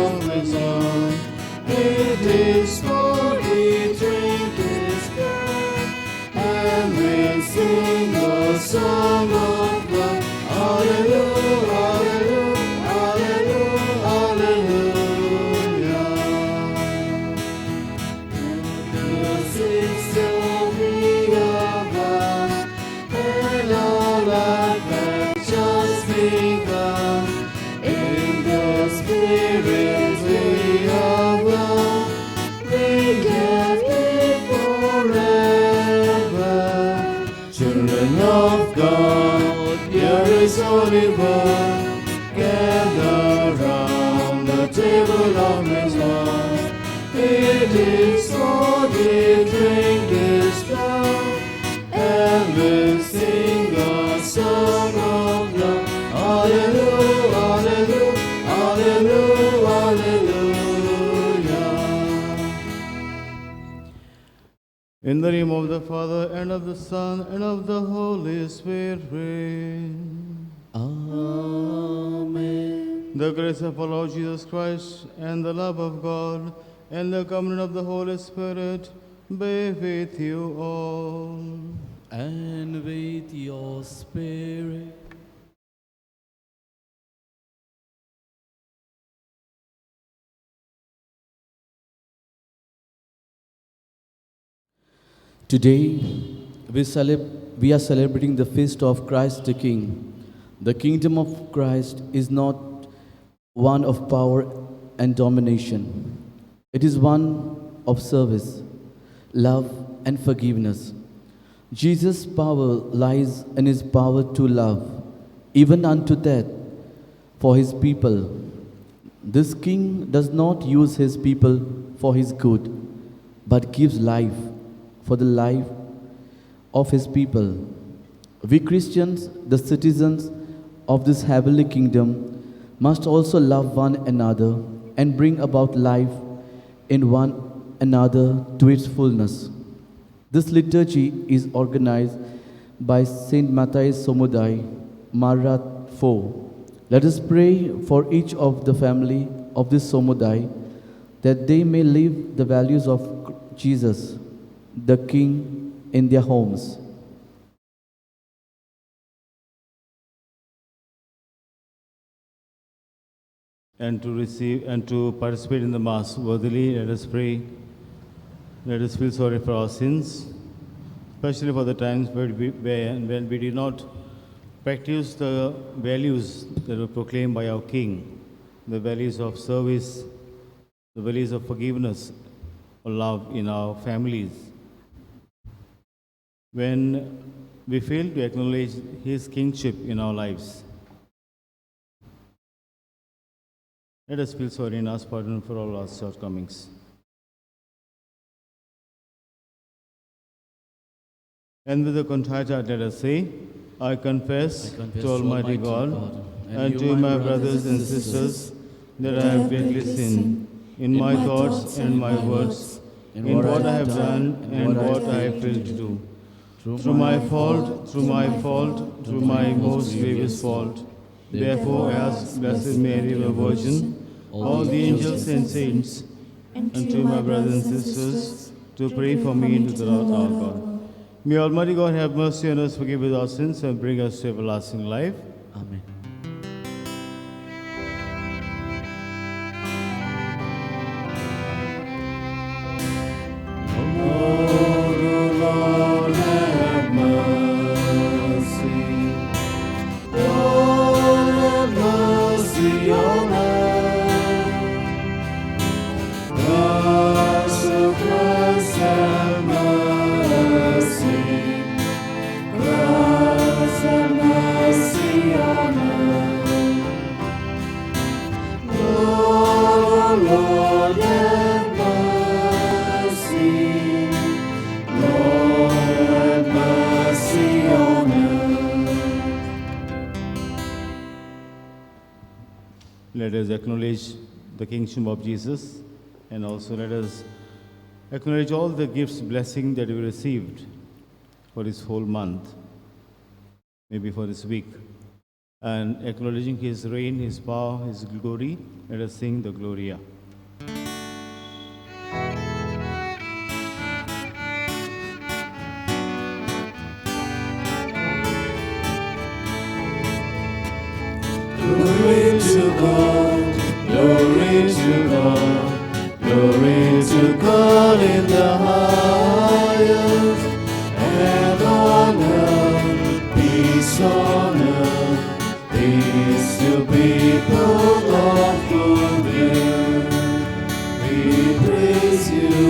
of His wine. It is for we drink His blood, and we sing a song of love. Hallelujah, hallelujah, hallelujah, hallelujah. This of the above, and our life has just begun. In the Spirit we are one, we give Thee forever. Children of God, here is Holy Word, gather round the table of His wine. It is for we drink His blood, and we sing a song of love. Hallelujah, hallelujah, hallelujah, hallelujah. In the name of the Father, and of the Son, and of the Holy Spirit. Amen. The grace of our Lord Jesus Christ, and the love of God, and the communion of the Holy Spirit be with you all. And with your spirit. Today, we are celebrating the feast of Christ the King. The kingdom of Christ is not one of power and domination. It is one of service, love, and forgiveness. Jesus' power lies in His power to love, even unto death, for His people. This King does not use His people for His good, but gives life for the life of His people. We Christians, the citizens of this heavenly kingdom, must also love one another and bring about life in one another to its fullness. This liturgy is organized by Saint Matthias Samudai, Marat 4. Let us pray for each of the family of this Samudai that they may live the values of Jesus, the King, in their homes. And to receive and to participate in the Mass worthily, let us pray. Let us feel sorry for our sins, especially for the times when we did not practice the values that were proclaimed by our King, the values of service, the values of forgiveness, or love in our families. When we fail to acknowledge His kingship in our lives, let us feel sorry and ask pardon for all our shortcomings. And with a contrite heart, let us say, I confess to Almighty God and to my brothers and sisters that I have greatly sinned in my thoughts and my words, in what I have done and what I have failed to do. Through my fault, through my most grievous fault. Therefore, ask Blessed Mary, the Virgin, all the angels and saints, and to my brothers and sisters, to pray for me to the Lord our God. May Almighty God have mercy on us, forgive us our sins, and bring us to everlasting life. Amen. Lord, have mercy. Lord, have mercy on us. Christ, oh Christ, have mercy. Christ, have mercy on us. Lord, Lord, have mercy. Lord, have mercy on us. Let us acknowledge the kingship of Jesus, and also let us acknowledge all the gifts, blessing that we received for this whole month, maybe for this week. And acknowledging his reign, his power, his glory, let us sing the Gloria. Glory to God, glory to God, glory to God in the highest, and on earth, peace on earth, peace to people of good will. We praise you,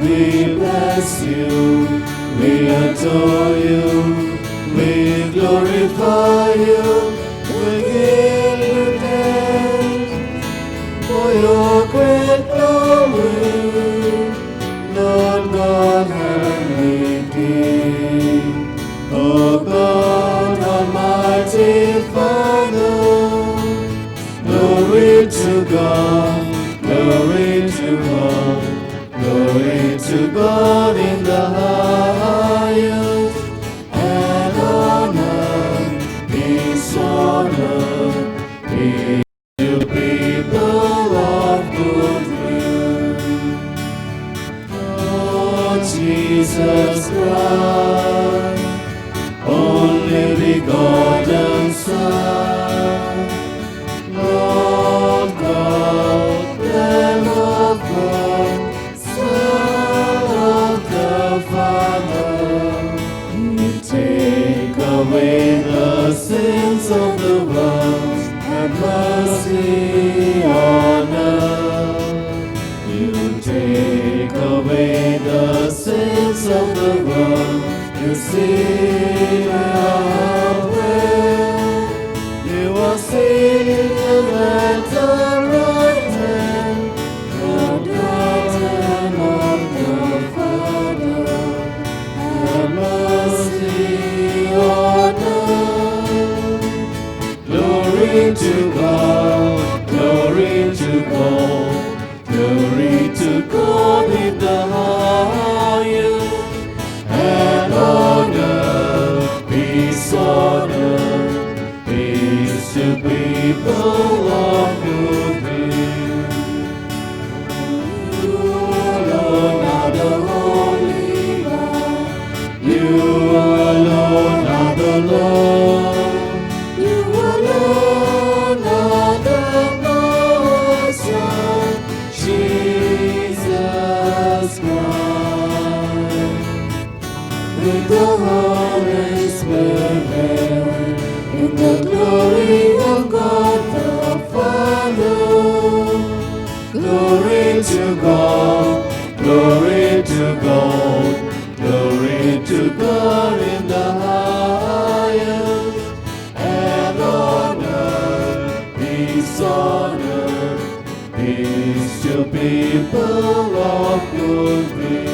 we bless you, we adore you, we glorify you. We give you thanks for your great glory, Lord God and King. O God, Almighty Father, glory to God, glory to God, glory to God in the highest, and on earth, peace on earth, peace to people of good will. Oh, Jesus Christ, only begotten Son, Lord God, Lamb of God, Son of the Father, you take away the sins of the world, have mercy on us. You take away the sins of the world, you see our prayer. You are seated at the right hand, the right hand of the Father. Have mercy on us. Glory to God, glory to God, glory to God in the highest, and on earth, peace on earth, peace to people of good will. You alone are the Holy One, you alone are the Lord, you alone are the most Son, Jesus Christ. With the Holy Spirit, in the glory of God the Father. Glory to God, glory to God, glory to God in the highest, and on earth, peace on earth, peace to people of good will.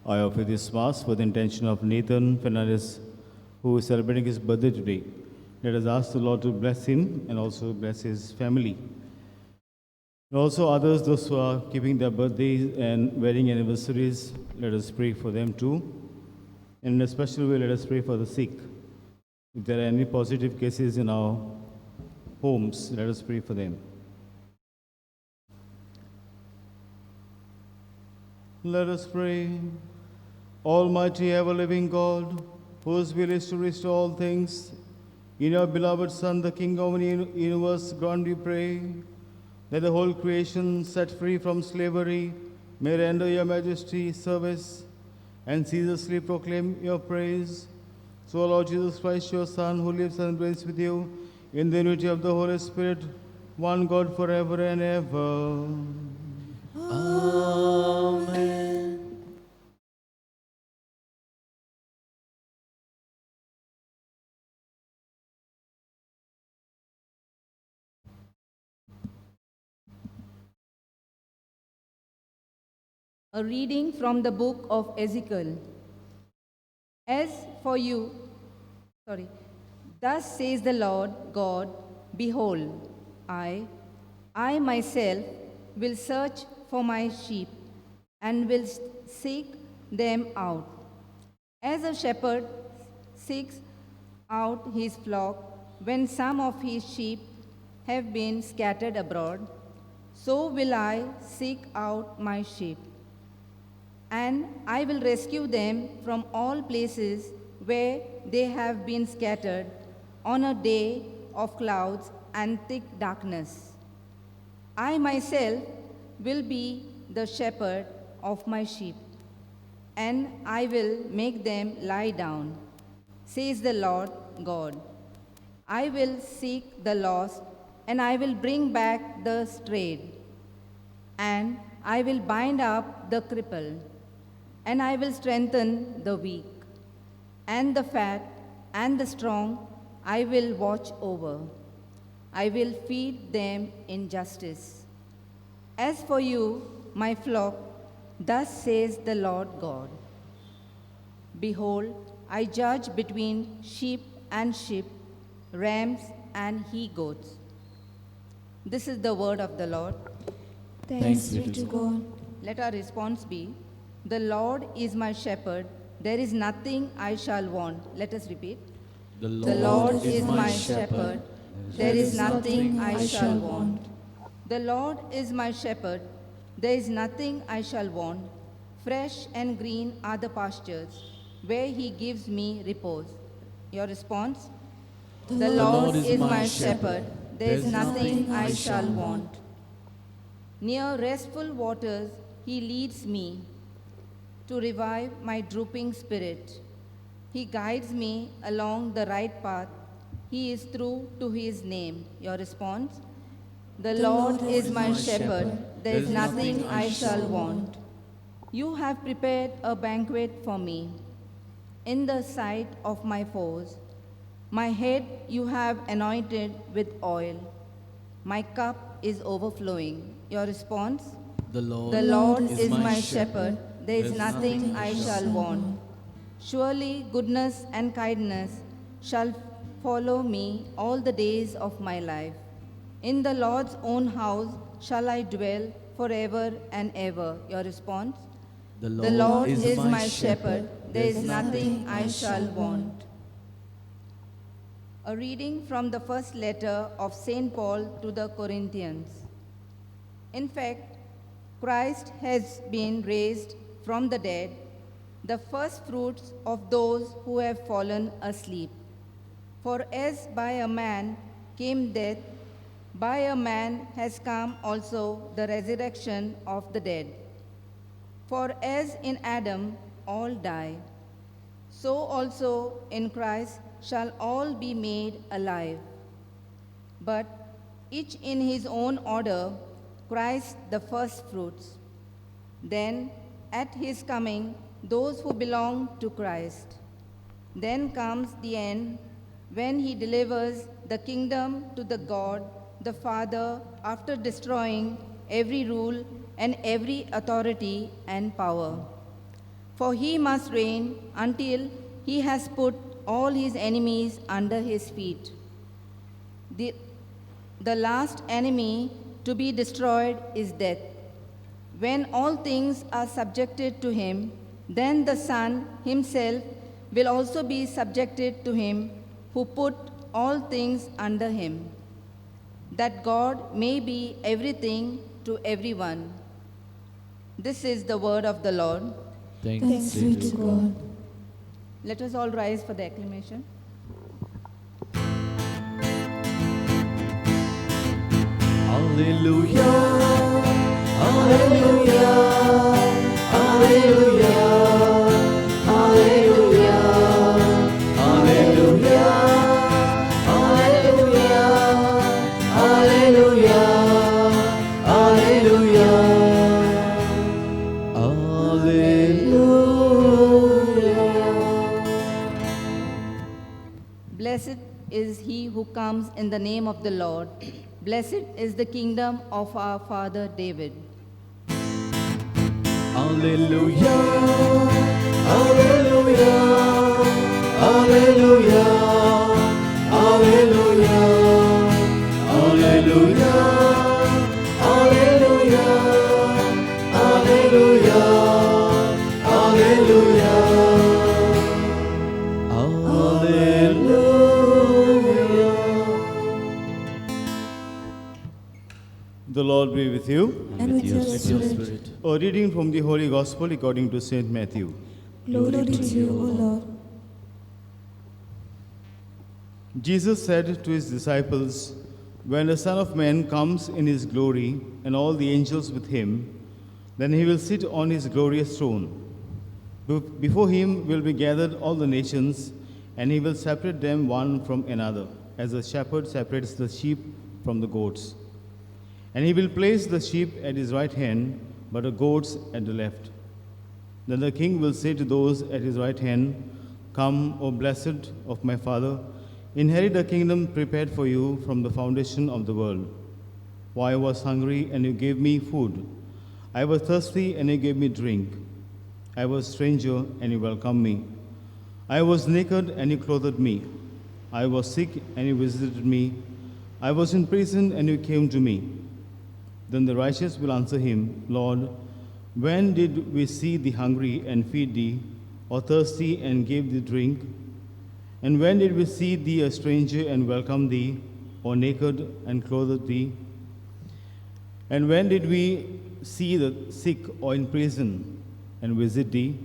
I offer this Mass for the intention of Nathan Fernandez, who is celebrating his birthday today. Let us ask the Lord to bless him and also bless his family. And also others, those who are keeping their birthdays and wedding anniversaries, let us pray for them too. And in a special way, let us pray for the sick. If there are any positive cases in our homes, let us pray for them. Let us pray. Almighty ever-living God, whose will is to restore all things, in your beloved Son, the King of the universe, grant we pray, that the whole creation, set free from slavery, may render your majesty service and ceaselessly proclaim your praise. So, Lord Jesus Christ, your Son, who lives and reigns with you in the unity of the Holy Spirit, one God forever and ever. Amen. A reading from the book of Ezekiel. As for you, thus says the Lord God, behold, I I myself will search for my sheep and will seek them out. As a shepherd seeks out his flock when some of his sheep have been scattered abroad, so will I seek out my sheep. And I will rescue them from all places where they have been scattered on a day of clouds and thick darkness. I myself will be the shepherd of my sheep, and I will make them lie down, says the Lord God. I will seek the lost, and I will bring back the strayed, and I will bind up the crippled, and I will strengthen the weak, and the fat and the strong I will watch over. I will feed them in justice. As for you, my flock, thus says the Lord God, behold, I judge between sheep and sheep, rams and he-goats. This is the word of the Lord. Thanks be to God. Let our response be, the Lord is my shepherd, there is nothing I shall want. Let us repeat. The The Lord is my shepherd, there is nothing I shall want. The Lord is my shepherd, there is nothing I shall want. Fresh and green are the pastures, where he gives me repose. Your response? The Lord is my shepherd, there is nothing I shall want. Near restful waters he leads me to revive my drooping spirit. He guides me along the right path. He is true to his name. Your response? The Lord is my shepherd, there is nothing I shall want. You have prepared a banquet for me in the sight of my foes. My head you have anointed with oil. My cup is overflowing. Your response? The The Lord is my shepherd, there is nothing I shall want. Surely goodness and kindness shall follow me all the days of my life. In the Lord's own house shall I dwell forever and ever. Your response? The Lord is my shepherd, there is nothing I shall want. A reading from the first letter of St. Paul to the Corinthians. In fact, Christ has been raised from the dead, the first fruits of those who have fallen asleep. For as by a man came death, by a man has come also the resurrection of the dead. For as in Adam all die, so also in Christ shall all be made alive. But each in his own order, Christ the firstfruits. Then at his coming, those who belong to Christ. Then comes the end, when he delivers the kingdom to the God, the Father, after destroying every rule and every authority and power. For he must reign until he has put all his enemies under his feet. The last enemy to be destroyed is death. When all things are subjected to him, then the Son himself will also be subjected to him who put all things under him, that God may be everything to everyone. This is the word of the Lord. Thanks be to God. Let us all rise for the acclamation. Hallelujah, hallelujah, hallelujah, hallelujah, hallelujah, hallelujah, hallelujah, hallelujah, hallelujah. Blessed is he who comes in the name of the Lord. Blessed is the kingdom of our father David. Hallelujah, hallelujah, hallelujah, hallelujah, hallelujah, be with you. and with your with your spirit. spirit. A reading from the Holy Gospel according to St. Matthew. Glory to you, O Lord. Jesus said to his disciples, "When the Son of Man comes in his glory and all the angels with him, then he will sit on his glorious throne. Before him will be gathered all the nations, and he will separate them one from another, as a shepherd separates the sheep from the goats. And he will place the sheep at his right hand, but the goats at the left. Then the king will say to those at his right hand, 'Come, O blessed of my Father, inherit the kingdom prepared for you from the foundation of the world. For I was hungry, and you gave me food. I was thirsty, and you gave me drink. I was a stranger, and you welcomed me. I was naked, and you clothed me. I was sick, and you visited me. I was in prison, and you came to me.' Then the righteous will answer him, 'Lord, when did we see thee hungry and feed thee, or thirsty and gave thee drink? And when did we see thee a stranger and welcome thee, or naked and clothed thee? And when did we see the sick or in prison and visit thee?'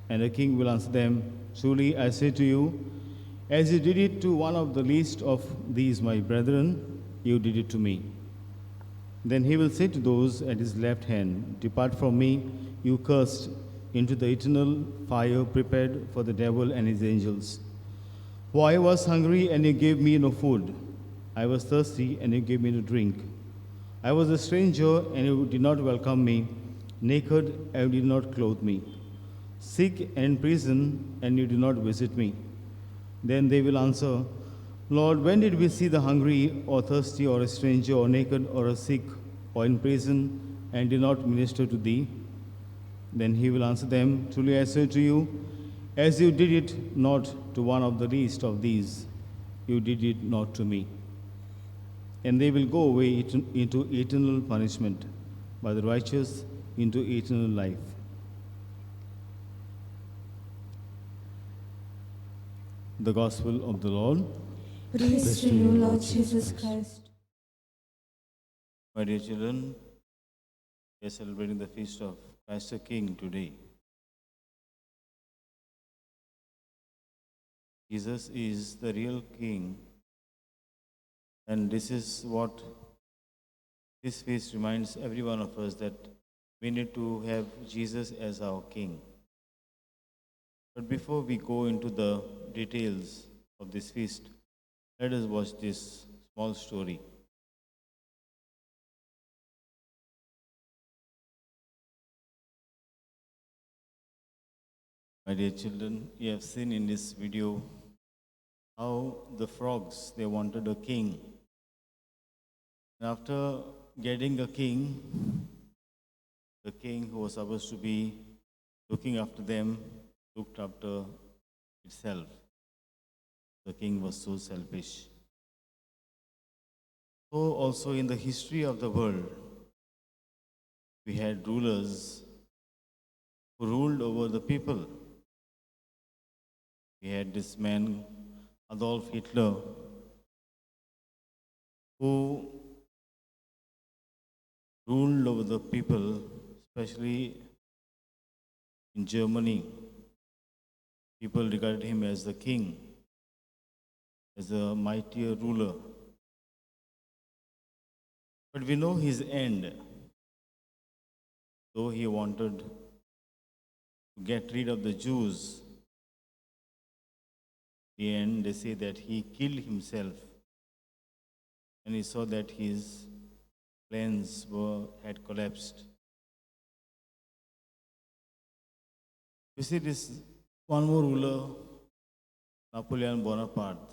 And the king will answer them, 'Truly I say to you, as you did it to one of the least of these my brethren, you did it to me.' Then he will say to those at his left hand, 'Depart from me, you cursed, into the eternal fire prepared for the devil and his angels. For I was hungry, and you gave me no food. I was thirsty, and you gave me no drink. I was a stranger, and you did not welcome me. Naked, and you did not clothe me. Sick and in prison, and you did not visit me.' Then they will answer, 'Lord, when did we see the hungry, or thirsty, or a stranger, or naked, or a sick, or in prison, and did not minister to thee?' Then he will answer them, 'Truly I say to you, as you did it not to one of the least of these, you did it not to me.' And they will go away into eternal punishment, but the righteous into eternal life." The Gospel of the Lord. Praise to you, Lord Jesus Christ. My dear children, we are celebrating the feast of Christ the King today. Jesus is the real King, and this is what this feast reminds every one of us, that we need to have Jesus as our King. But before we go into the details of this feast, let us watch this small story. My dear children, you have seen in this video how the frogs, they wanted a king. And after getting a king, the king who was supposed to be looking after them looked after itself. The king was so selfish. So also in the history of the world, we had rulers who ruled over the people. We had this man, Adolf Hitler, who ruled over the people, especially in Germany. People regarded him as the king, as a mightier ruler. But we know his end. Though he wanted to get rid of the Jews, in the end, they say that he killed himself and he saw that his plans had collapsed. You see, this one more ruler, Napoleon Bonaparte,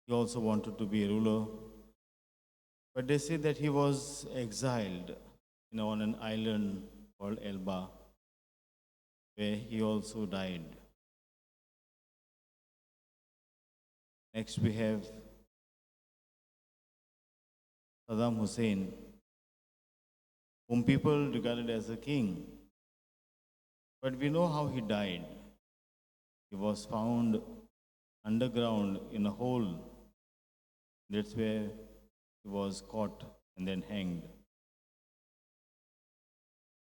he also wanted to be a ruler, but they say that he was exiled on an island called Elba, where he also died. Next we have Saddam Hussein, whom people regarded as a king. But we know how he died. He was found underground in a hole. That's where he was caught and then hanged.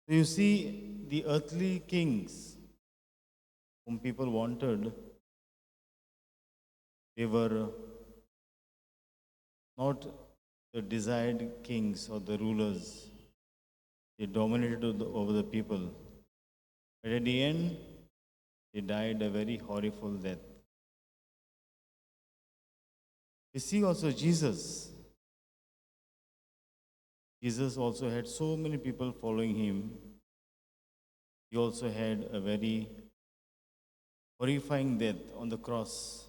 So you see, the earthly kings whom people wanted, they were not the desired kings or the rulers. They dominated over the people. But at the end, they died a very horrible death. We see also Jesus. Jesus also had so many people following him. He also had a very horrifying death on the cross.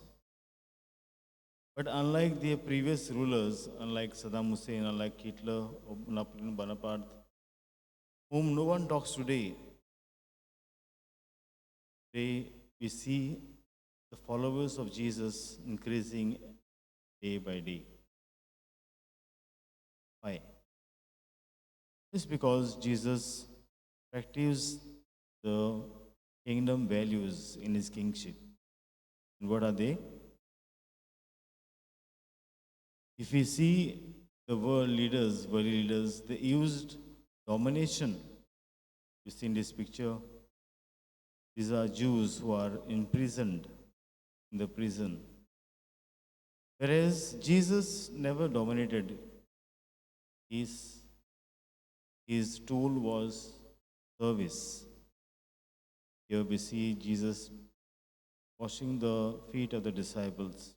But unlike the previous rulers, unlike Saddam Hussein, unlike Hitler, or Napoleon Bonaparte, whom no one talks today, we see the followers of Jesus increasing day by day. Why? It's because Jesus practiced the kingdom values in his kingship. And what are they? If we see the world leaders, they used domination. You see in this picture, these are Jews who are imprisoned in the prison. Whereas Jesus never dominated. His tool was service. Here we see Jesus washing the feet of the disciples.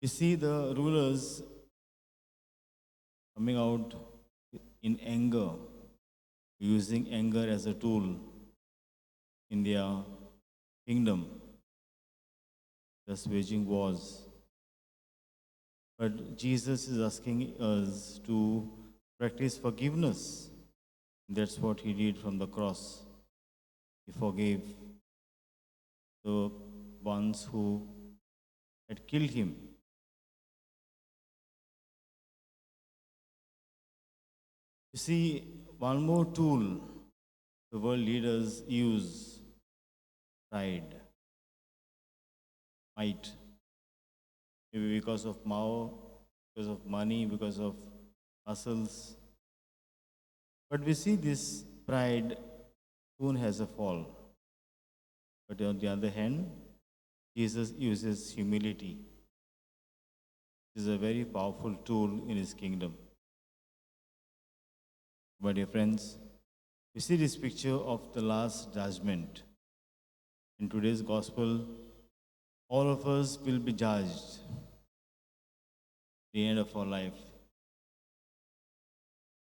We see the rulers coming out in anger, using anger as a tool in their kingdom, just waging wars. But Jesus is asking us to practice forgiveness. That's what he did from the cross. He forgave the ones who had killed him. You see, one more tool the world leaders use: pride, might. Maybe because of Mao, because of money, because of muscles. But we see this pride soon has a fall. But on the other hand, Jesus uses humility. It is a very powerful tool in his kingdom. My dear friends, we see this picture of the last judgment. In today's gospel, all of us will be judged at the end of our life.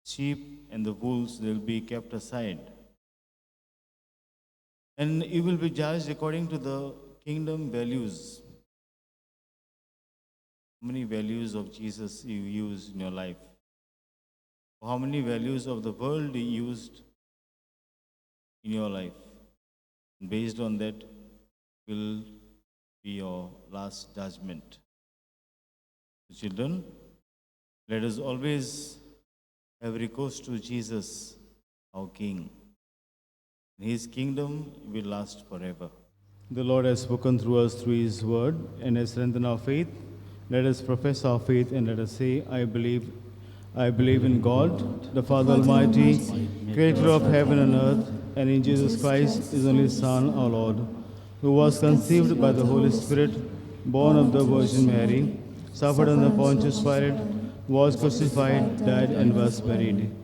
Sheep and the wolves will be kept aside. And you will be judged according to the kingdom values. How many values of Jesus you used in your life? How many values of the world you used in your life? And based on that will be your last judgment. Children, let us always have recourse to Jesus, our King. His kingdom will last forever. The Lord has spoken through us through his word and has strengthened our faith. Let us profess our faith and let us say, I believe in God, the Father Almighty, creator of heaven and earth, and in Jesus Christ, his only Son, our Lord, who was conceived by the Holy Spirit, born of the Virgin Mary, suffered under Pontius Pilate, was crucified, died, and was buried.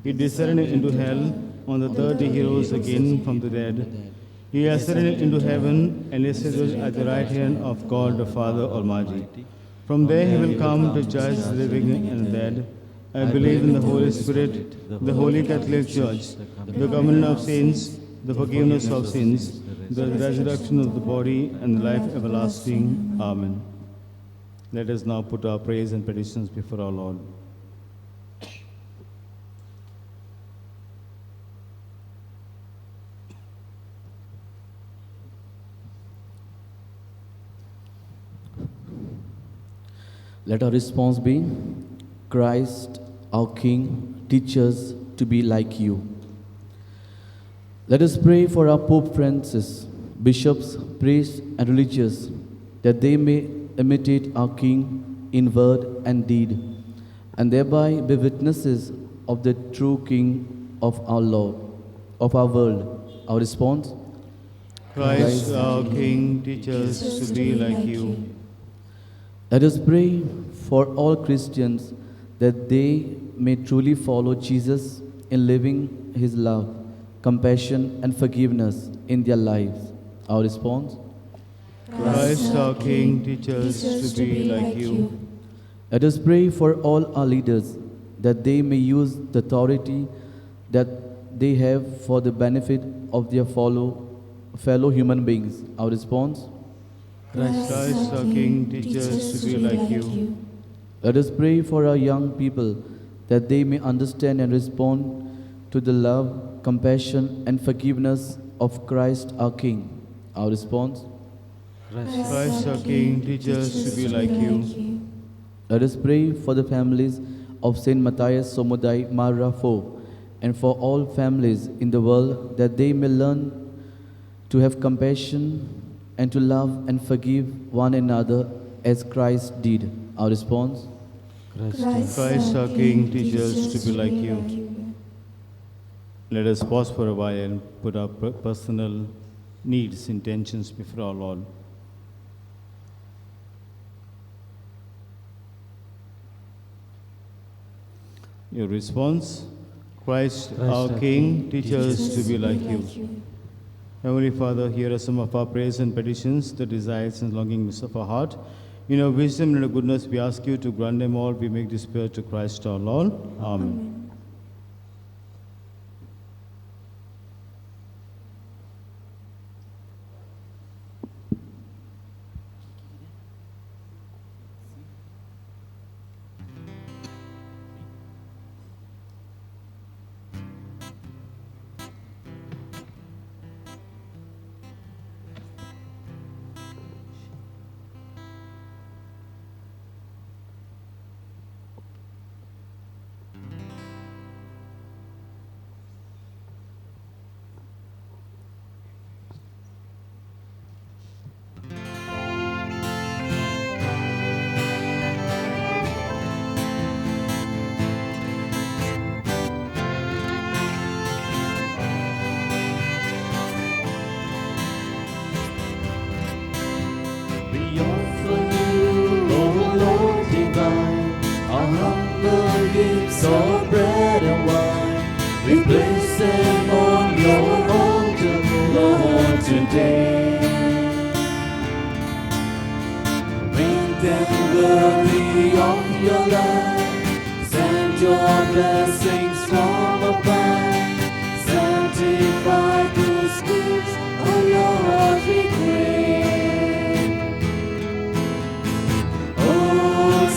He descended into hell. On the third day he rose again from the dead. He ascended into heaven and is seated at the right hand of God the Father Almighty. From there he will come to judge the living and the dead. I believe in the Holy Spirit, the Holy Catholic Church, the communion of saints, the forgiveness of sins, the resurrection of the body, and the life everlasting. Amen. Let us now put our praise and petitions before our Lord. Let our response be, Christ, our King, teach us to be like you. Let us pray for our Pope Francis, bishops, priests, and religious, that they may imitate our King in word and deed, and thereby be witnesses of the true King of our Lord, of our world. Our response? Christ our King, teach us to be like you. Let us pray for all Christians that they may truly follow Jesus in living his love, compassion, and forgiveness in their lives. Our response? Christ our King, teach us to be like you. Let us pray for all our leaders that they may use the authority that they have for the benefit of their fellow human beings. Our response? Christ our King, teach us to be like you. Let us pray for our young people that they may understand and respond to the love, compassion, and forgiveness of Christ our King. Our response? Christ our King, teach us to be like you. Let us pray for the families of Saint Matthias Somodai Marrafo and for all families in the world that they may learn to have compassion and to love and forgive one another as Christ did. Our response? Christ our King, teach us to be like you. Let us pause for a while and put our personal needs, intentions before our Lord. Your response? Christ our King, teach us to be like you. Heavenly Father, here are some of our prayers and petitions, the desires and longings of our heart. In your wisdom and your goodness, we ask you to grant them all. We make this prayer to Christ our Lord. Amen. We offer you, O Lord divine, our humble gifts of bread and wine. We place them on your altar, Lord, today. Make them worthy of your love. Send your blessings from above. Sanctify these gifts, O Lord, we pray.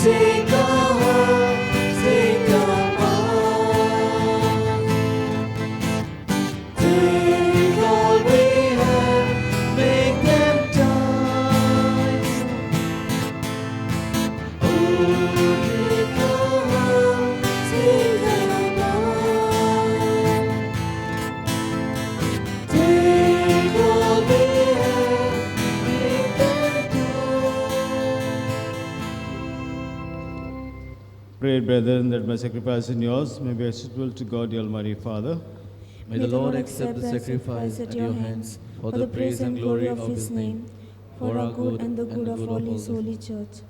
Take our hearts, take our minds, take all we have, make them dance. Oh, take our hearts, take our minds, take all we have, make them dance. Pray, brethren, that my sacrifice and yours may be acceptable to God, the Almighty Father. May the Lord accept the sacrifice at your hands for the praise and glory of his name, for our good and the good of all his holy church.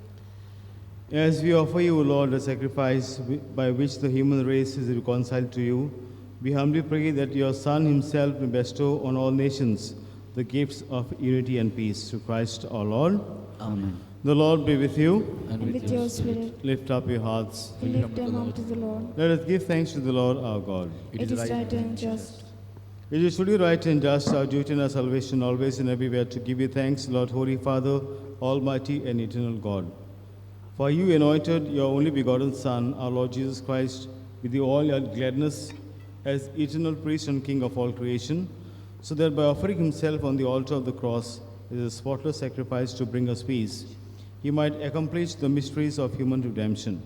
As we offer you, O Lord, a sacrifice by which the human race is reconciled to you, we humbly pray that your Son himself may bestow on all nations the gifts of unity and peace. Through Christ our Lord. Amen. The Lord be with you. And with your spirit, Lift up your hearts. we lift them up to the Lord. Let us give thanks to the Lord our God. It is right and just. It is truly right and just, our duty and our salvation, always and everywhere, to give you thanks, Lord, Holy Father, Almighty and eternal God. For you anointed your only begotten Son, our Lord Jesus Christ, with all your gladness as eternal priest and King of all creation, so that by offering himself on the altar of the cross as a spotless sacrifice to bring us peace, he might accomplish the mysteries of human redemption.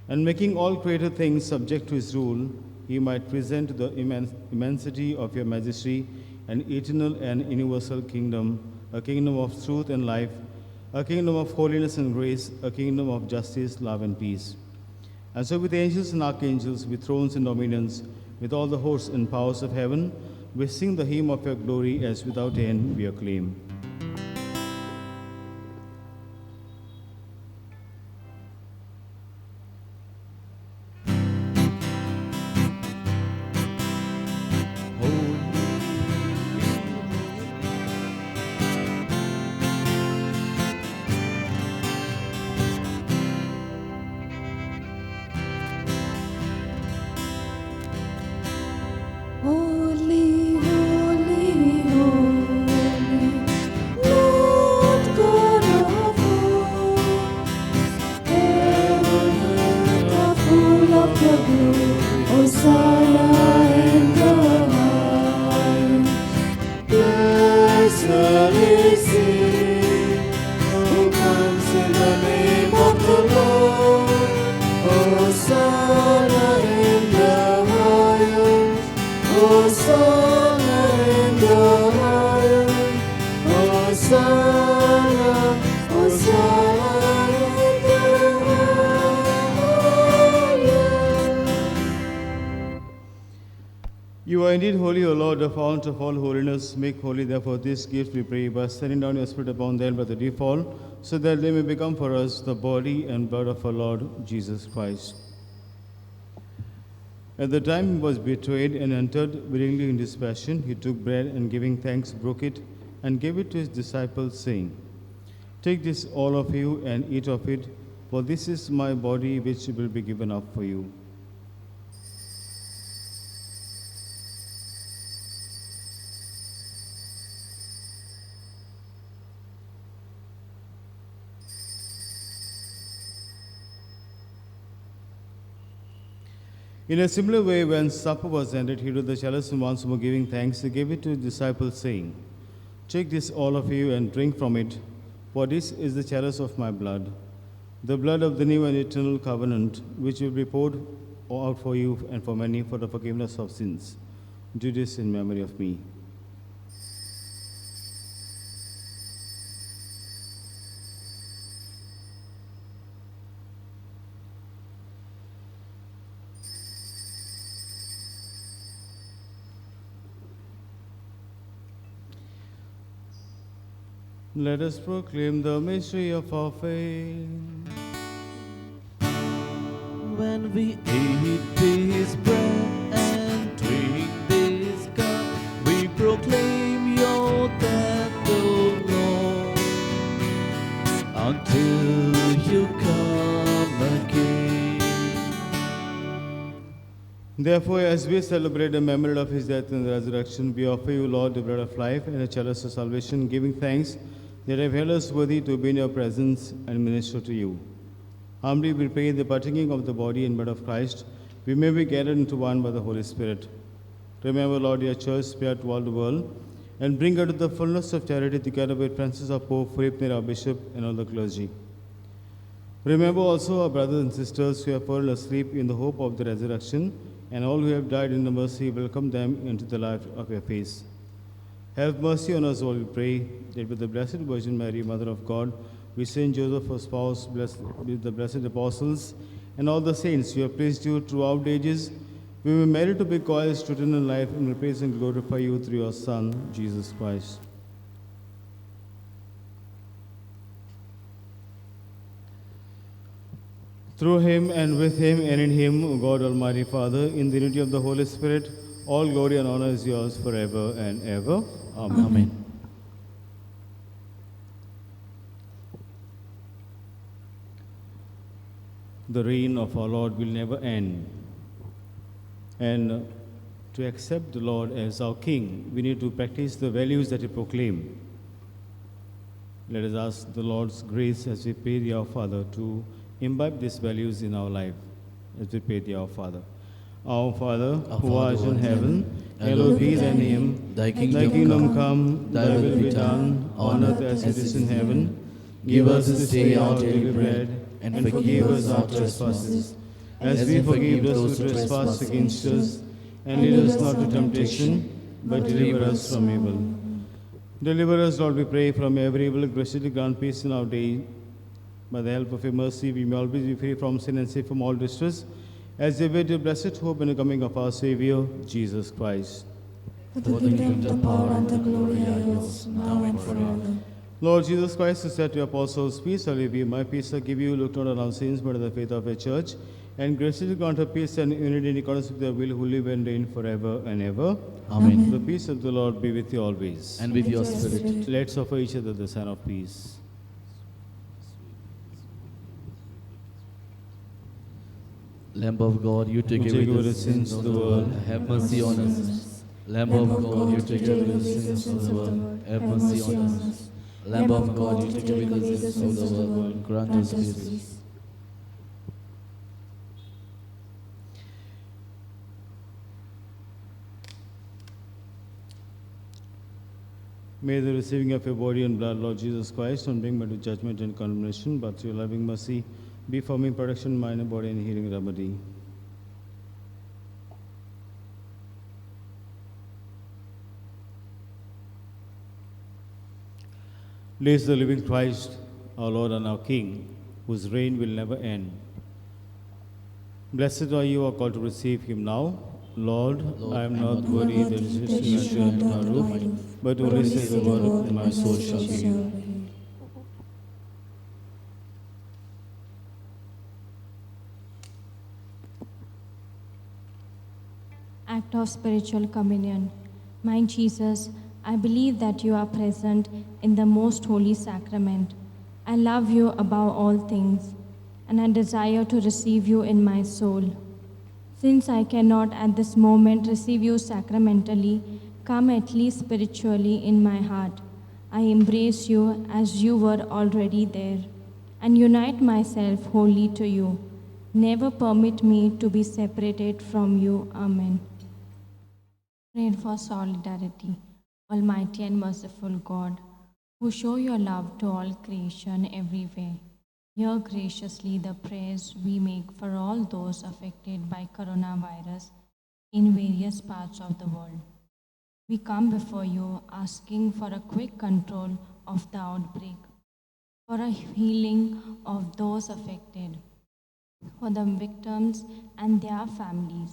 And making all created things subject to his rule, he might present the immensity of your majesty, an eternal and universal kingdom, a kingdom of truth and life, a kingdom of holiness and grace, a kingdom of justice, love, and peace. And so with angels and archangels, with thrones and dominions, with all the hosts and powers of heaven, we sing the hymn of your glory as without end we acclaim. Holy, holy, holy, Lord God of hosts, heaven and earth are full of your glory. Hosanna in the highest. Blessed is he who comes in the name of the Lord. Hosanna in the highest. Hosanna in the highest. Hosanna, Hosanna in the highest. You are indeed holy, O Lord, the fount of all holiness. Make holy, therefore, this gift, we pray, by sending down your Spirit upon them by the default, so that they may become for us the body and blood of our Lord Jesus Christ. At the time he was betrayed and entered willingly in his passion, he took bread and giving thanks, broke it and gave it to his disciples, saying, "Take this, all of you, and eat of it, for this is my body which will be given up for you." In a similar way, when supper was ended, he took the chalice and once more giving thanks, he gave it to his disciples, saying, "Take this, all of you, and drink from it, for this is the chalice of my blood, the blood of the new and eternal covenant, which will be poured out for you and for many for the forgiveness of sins. Do this in memory of me." Let us proclaim the mystery of our faith. When we eat this bread and drink this cup, we proclaim your death, O Lord, until you come again. Therefore, as we celebrate the memory of his death and resurrection, we offer you, Lord, the bread of life and a chalice of salvation, giving thanks that have held us worthy to be in your presence and minister to you. Humbly we pray the partaking of the body and blood of Christ, we may be gathered into one by the Holy Spirit. Remember, Lord, your church spared to all the world, and bring her to the fullness of charity together with Francis our Pope, Philip Neri our Bishop, and all the clergy. Remember also our brothers and sisters who have fallen asleep in the hope of the resurrection, and all who have died in the mercy, welcome them into the light of your face. Have mercy on us all, we pray, that with the Blessed Virgin Mary, Mother of God, with Saint Joseph, our spouse, with the blessed apostles, and all the saints who have praised you throughout the ages, we may merit to be called to eternal life and will praise and glorify you through your Son, Jesus Christ. Through him and with him and in him, O God Almighty Father, in the unity of the Holy Spirit, all glory and honor is yours forever and ever. Amen. Amen. The reign of our Lord will never end. And to accept the Lord as our King, we need to practice the values that He proclaimed. Let us ask the Lord's grace as we pray the Our Father to imbibe these values in our life as we pray the Our Father. Our Father, who art in heaven, hallowed be thy name. Thy Thy kingdom come, thy will be done, on earth as it is in heaven. Give us this day our daily bread, and forgive us our trespasses, as we forgive those who trespass against us. And lead us not to temptation, but deliver us from evil. Deliver us, Lord, we pray, from every evil. Graciously grant peace in our day. By the help of your mercy, we may always be free from sin and safe from all distress, as we await your blessed hope in the coming of our Savior, Jesus Christ. For the kingdom, the power, and the glory are yours, now and forever. Lord Jesus Christ, who said to your apostles, peace I leave you, my peace I give you, look not on our sins, but on the faith of your church, and graciously grant her peace and unity in accordance with your will, who live and reign forever and ever. Amen. The peace of the Lord be with you always. And with your spirit. Let's offer each other the sign of peace. Lamb of God, you take away the sins of the world, have mercy on us. Lamb of God, you take away the sins of the world, have mercy on us. Lamb of God, you take away the sins of the world, grant us peace. May the receiving of your body and blood, Lord Jesus Christ, not bring me to judgment and condemnation, but through your loving mercy, be for me protection, mind and body, and healing remedy. Praise the living Christ, our Lord and our King, whose reign will never end. Blessed are you who are called to receive him now. Lord, I am not worthy that you should enter my roof, but only say the word, and my soul shall be healed. Act of spiritual communion. My Jesus, I believe that you are present in the most holy sacrament. I love you above all things, and I desire to receive you in my soul. Since I cannot at this moment receive you sacramentally, come at least spiritually in my heart. I embrace you as you were already there, and unite myself wholly to you. Never permit me to be separated from you. Amen. Pray for solidarity. Almighty and merciful God, who show your love to all creation everywhere, hear graciously the prayers we make for all those affected by coronavirus in various parts of the world. We come before you asking for a quick control of the outbreak, for a healing of those affected, for the victims and their families.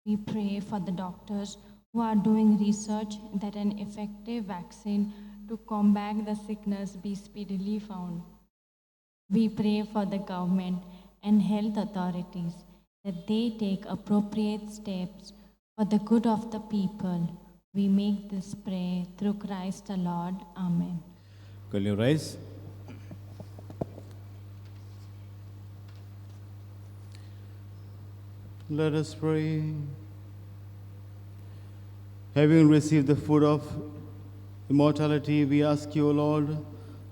We pray for the doctors who are doing research that an effective vaccine to combat the sickness be speedily found. We pray for the government and health authorities that they take appropriate steps for the good of the people. We make this prayer through Christ the Lord. Amen. Can you rise? Let us pray. Having received the food of immortality, we ask you, O Lord,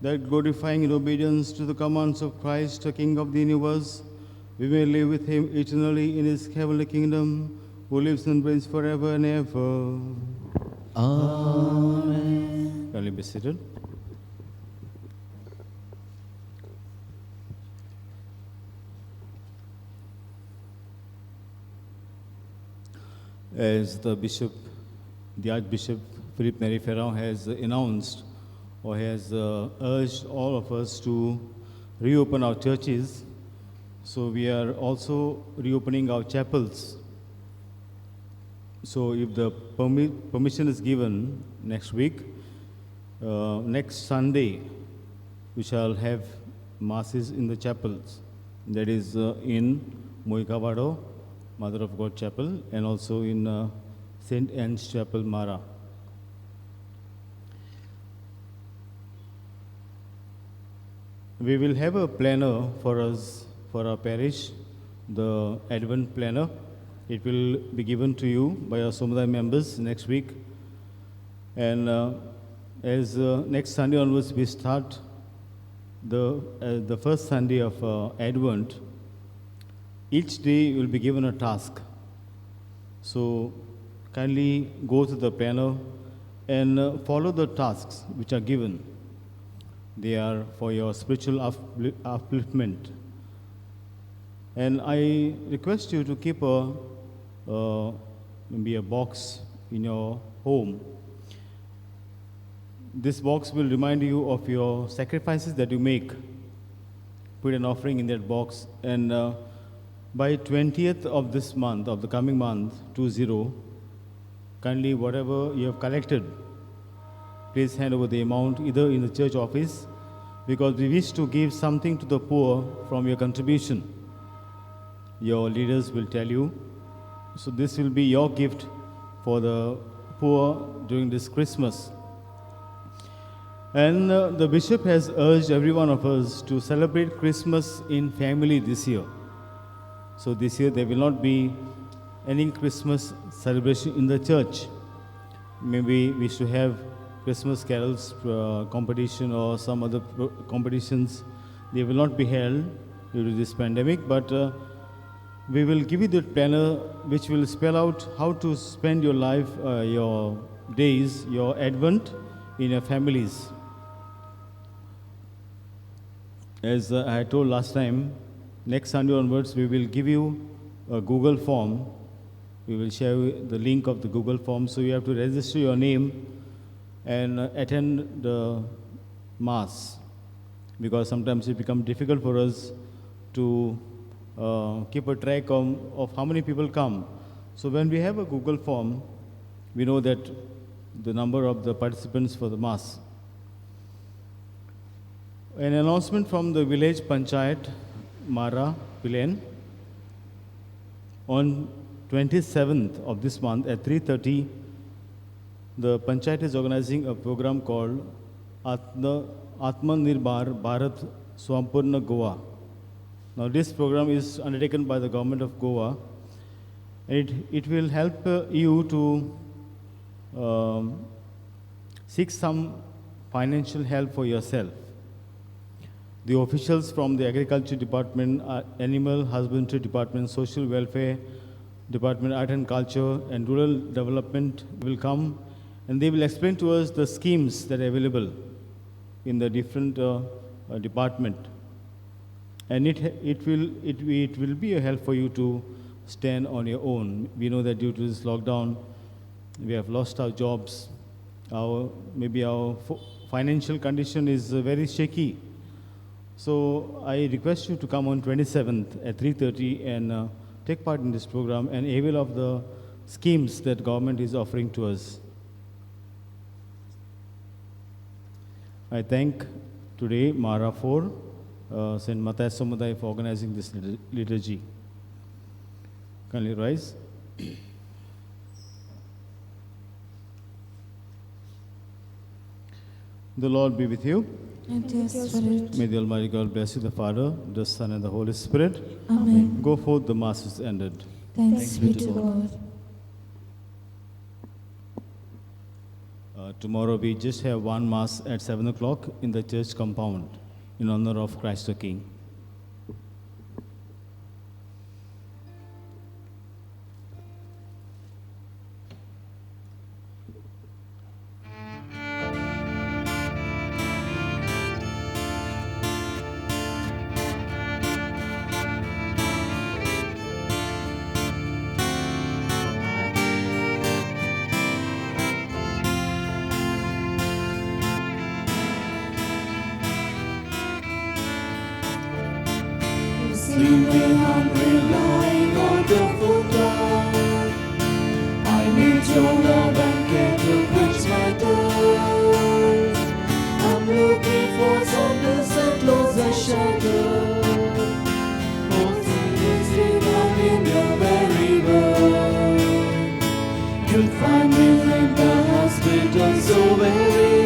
that glorifying in obedience to the commands of Christ, the King of the universe, we may live with him eternally in his heavenly kingdom, who lives and reigns forever and ever. Amen. Can you be seated? As the Archbishop Philippe Neri Ferrand has announced or has urged all of us to reopen our churches, so we are also reopening our chapels. So if the permission is given next week, next Sunday, we shall have masses in the chapels. That is in Moikavado, Mother of God Chapel, and also in St. Anne's Chapel, Mara. We will have a planner for us, for our parish, the Advent planner. It will be given to you by our Samudaya members next week. And as next Sunday onwards we start the first Sunday of Advent, each day you will be given a task. So kindly go to the planner and follow the tasks which are given. They are for your spiritual upliftment. And I request you to keep maybe a box in your home This box will remind you of your sacrifices that you make. Put an offering in that box, and by 20th of this month, of the coming month, 20, kindly whatever you have collected, please hand over the amount either in the church office, because we wish to give something to the poor from your contribution. Your leaders will tell you. So this will be your gift for the poor during this Christmas. And the bishop has urged every one of us to celebrate Christmas in family this year. So this year there will not be any Christmas celebration in the church. Maybe we should have Christmas carols competition or some other competitions. They will not be held due to this pandemic, but we will give you the planner which will spell out how to spend your life, your days, your Advent in your families. As I told last time, next Sunday onwards we will give you a Google form. We will share the link of the Google form, so you have to register your name and attend the Mass, because sometimes it becomes difficult for us to keep a track of how many people come. So when we have a Google form, we know that the number of the participants for the Mass. An announcement from the village Panchayat, Mara, Pilen. On 27th of this month at 3:30, the Panchayat is organizing a program called Atmanirbhar Bharat Swampurna Goa. Now this program is undertaken by the government of Goa, and it will help you to seek some financial help for yourself. The officials from the Agriculture Department, Animal Husbandry Department, Social Welfare Department, Art and Culture, and Rural Development will come, and they will explain to us the schemes that are available in the different department. And it will be a help for you to stand on your own. We know that due to this lockdown, we have lost our jobs. Maybe our financial condition is very shaky. So I request you to come on 27th at 3:30 and take part in this program and avail of the schemes that government is offering to us. I thank today Mara 4, St. Matthias Samudai for organizing this liturgy. Kindly rise. The Lord be with you. And your spirit. May the Almighty God bless you, the Father, the Son, and the Holy Spirit. Amen. Go forth, the Mass is ended. Thanks be to God. Tomorrow we just have one Mass at 7 o'clock in the church compound in honor of Christ the King. Sing me hungry, lying on the footpath. I need your love and care to quench my thirst. I'm looking for softness and close the shadow. For sin is hidden in your very word. You'll find me in the hospital so weary.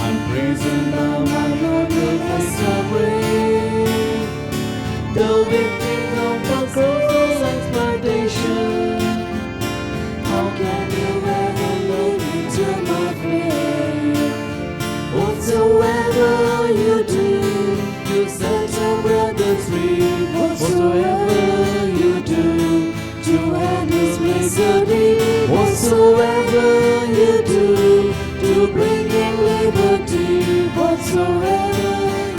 I'm praising the my Lord will restore. The victim of the cross exploitation. How can you ever look into my face? Whatsoever you do, you set your brother free. Whatsoever you do, to end his misery. Whatsoever you do, to bring him liberty. Whatsoever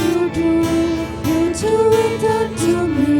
you do, you do it unto me.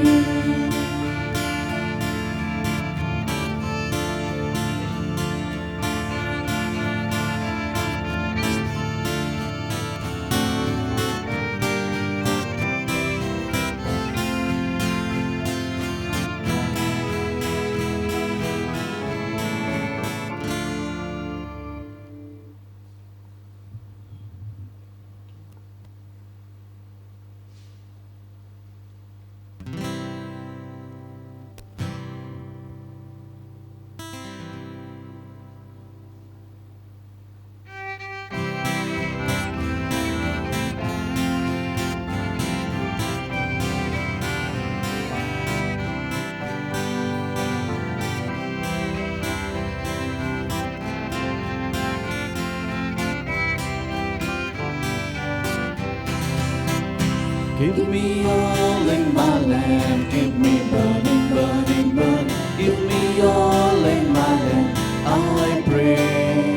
Give me oil, my lamp. Give me burning, burning, burning. Give me oil, my lamp. I pray.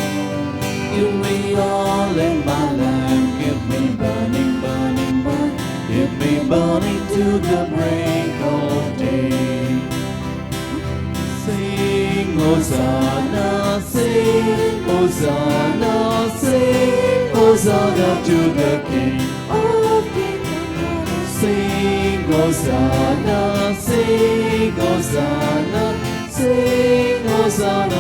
Give me oil, my lamp. Give me burning, burning, burning. Give me burning to the break of day. Sing Hosanna, sing Hosanna, sing Hosanna to the King of Kings. Sing Hosanna, sing Hosanna, sing Hosanna